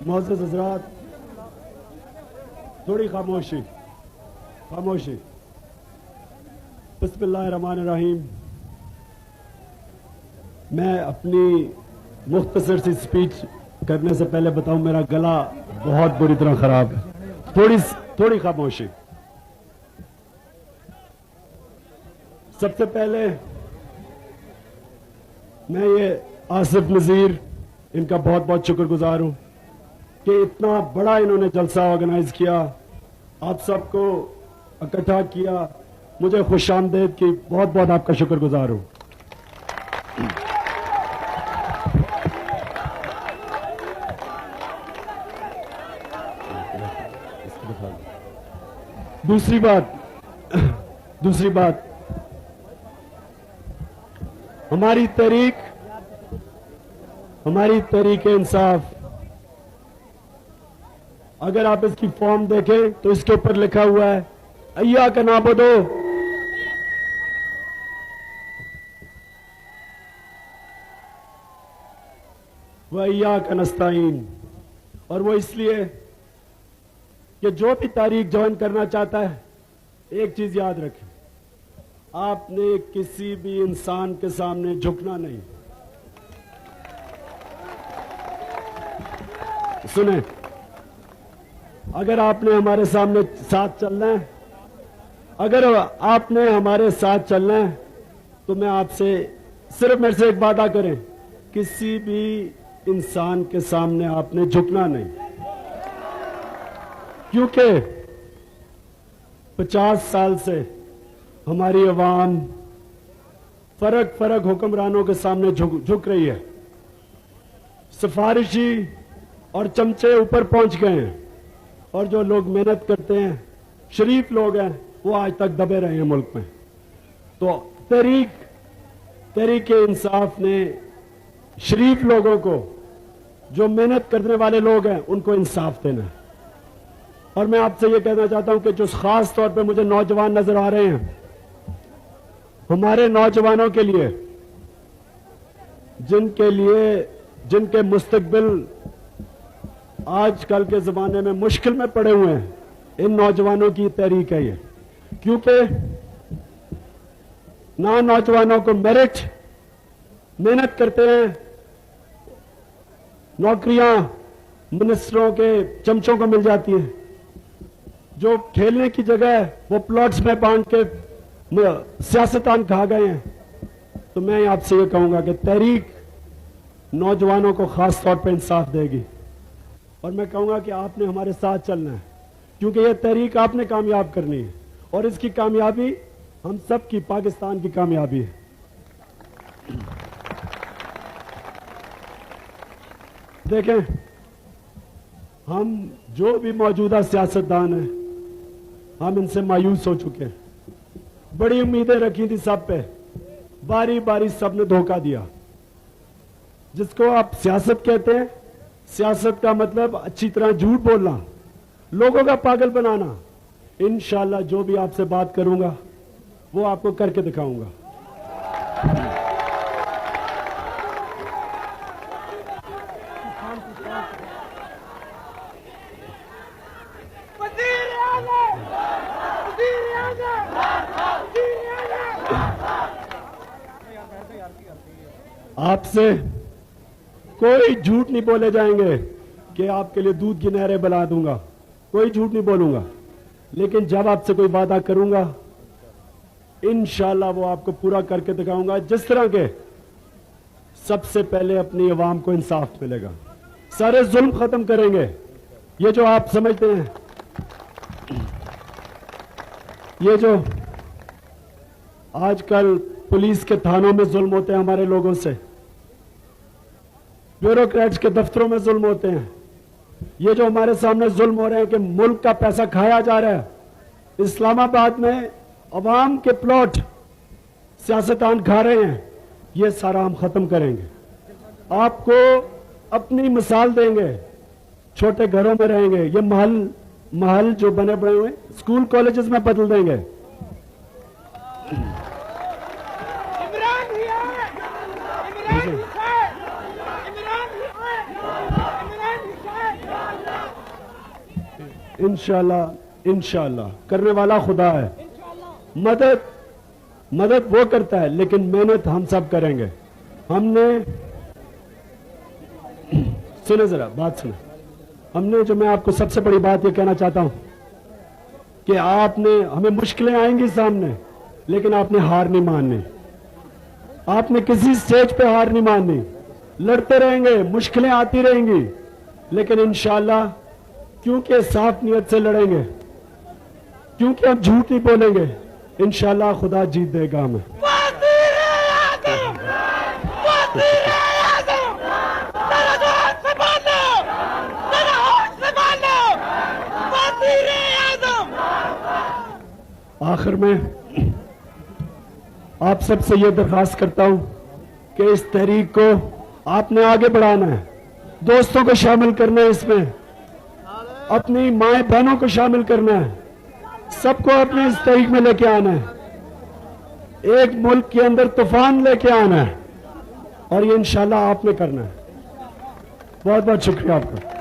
मोअज़्ज़ज़ हज़रात, थोड़ी खामोशी। बिस्मिल्लाहिर्रहमानिर्रहीम। मैं अपनी मुख्तसर सी स्पीच करने से पहले बताऊं, मेरा गला बहुत बुरी तरह खराब है। थोड़ी खामोशी। सबसे पहले मैं ये आसिफ नज़ीर इनका बहुत बहुत शुक्रगुजार हूं कि इतना बड़ा इन्होंने जलसा ऑर्गेनाइज किया, आप सबको इकट्ठा किया, मुझे खुशामदीद की बहुत बहुत आपका शुक्रगुजार हूं। दूसरी बात, हमारी तहरीक इंसाफ, अगर आप इसकी फॉर्म देखें तो इसके ऊपर लिखा हुआ है अय्या का नाबुदो व अय्या का नस्ताईन। और वो इसलिए कि जो भी तारीख ज्वाइन करना चाहता है, एक चीज याद रखें, आपने किसी भी इंसान के सामने झुकना नहीं। सुने, अगर आपने हमारे सामने साथ चलना है, तो मैं आपसे सिर्फ मेरे से एक वादा करें, किसी भी इंसान के सामने आपने झुकना नहीं, क्योंकि 50 साल से हमारी अवाम फर्क हुक्मरानों के सामने झुक रही है। सिफारिशी और चमचे ऊपर पहुंच गए हैं, और जो लोग मेहनत करते हैं, शरीफ लोग हैं, वो आज तक दबे रहे हैं मुल्क में। तो तहरीक इंसाफ ने शरीफ लोगों को, जो मेहनत करने वाले लोग हैं, उनको इंसाफ देना है। और मैं आपसे ये कहना चाहता हूं कि जो खास तौर पे मुझे नौजवान नजर आ रहे हैं, हमारे नौजवानों के लिए, जिनके मुस्तकबिल आजकल के जमाने में मुश्किल में पड़े हुए हैं, इन नौजवानों की तहरीक है ये। क्योंकि ना नौजवानों को मेहनत करते हैं, नौकरियां मिनिस्टरों के चमचों को मिल जाती हैं, जो खेलने की जगह वो प्लॉट्स में बांट के सियासतदान खा गए हैं। तो मैं आपसे ये कहूंगा कि तहरीक नौजवानों को खास तौर पर इंसाफ देगी, और मैं कहूंगा कि आपने हमारे साथ चलना है, क्योंकि यह तहरीक आपने कामयाब करनी है, और इसकी कामयाबी हम सब की, पाकिस्तान की कामयाबी है। देखें, हम जो भी मौजूदा सियासतदान हैं, हम इनसे मायूस हो चुके हैं। बड़ी उम्मीदें रखी थी सब पे, बारी बारी सबने धोखा दिया। जिसको आप सियासत कहते हैं, सियासत का मतलब अच्छी तरह झूठ बोलना, लोगों का पागल बनाना। इंशाअल्लाह जो भी आपसे बात करूंगा वो आपको करके दिखाऊंगा। आपसे कोई झूठ नहीं बोले जाएंगे कि आपके लिए दूध की नहरें बना दूंगा, कोई झूठ नहीं बोलूंगा। लेकिन जब आपसे कोई वादा करूंगा, इंशाअल्लाह वो आपको पूरा करके दिखाऊंगा। जिस तरह के सबसे पहले अपनी अवाम को इंसाफ मिलेगा, सारे जुल्म खत्म करेंगे। ये जो आप समझते हैं, ये जो आजकल पुलिस के थानों में जुल्म होते हैं हमारे लोगों से, ब्यूरोक्रेट्स के दफ्तरों में जुल्म होते हैं, ये जो हमारे सामने जुल्म हो रहे हैं कि मुल्क का पैसा खाया जा रहा है, इस्लामाबाद में अवाम के प्लॉट सियासतदान खा रहे हैं, ये सारा हम खत्म करेंगे। आपको अपनी मिसाल देंगे, छोटे घरों में रहेंगे, ये महल जो बने बने हुए स्कूल कॉलेजेस में बदल देंगे। इंशाल्लाह इंशाल्लाह करने वाला खुदा है। मदद वो करता है, लेकिन मेहनत हम सब करेंगे। हमने सुने जरा बात सुने, हमने जो, मैं आपको सबसे बड़ी बात ये कहना चाहता हूं कि आपने, हमें मुश्किलें आएंगी सामने, लेकिन आपने हार नहीं माननी। आपने किसी स्टेज पे हार नहीं माननी। लड़ते रहेंगे, मुश्किलें आती रहेंगी, लेकिन इंशाल्लाह क्योंकि साफ नियत से लड़ेंगे, क्योंकि हम झूठ नहीं बोलेंगे, इंशाल्लाह खुदा जीत देगा हमें। आखिर में आप सबसे यह दरखास्त करता हूं कि इस तहरीक को आपने आगे बढ़ाना है, दोस्तों को शामिल करना है, इसमें अपनी माए बहनों को शामिल करना है, सबको अपने इस तहरीक में लेके आना है। एक मुल्क के अंदर तूफान लेके आना है, और ये इंशाल्लाह आपने करना है। बहुत बहुत शुक्रिया आपका।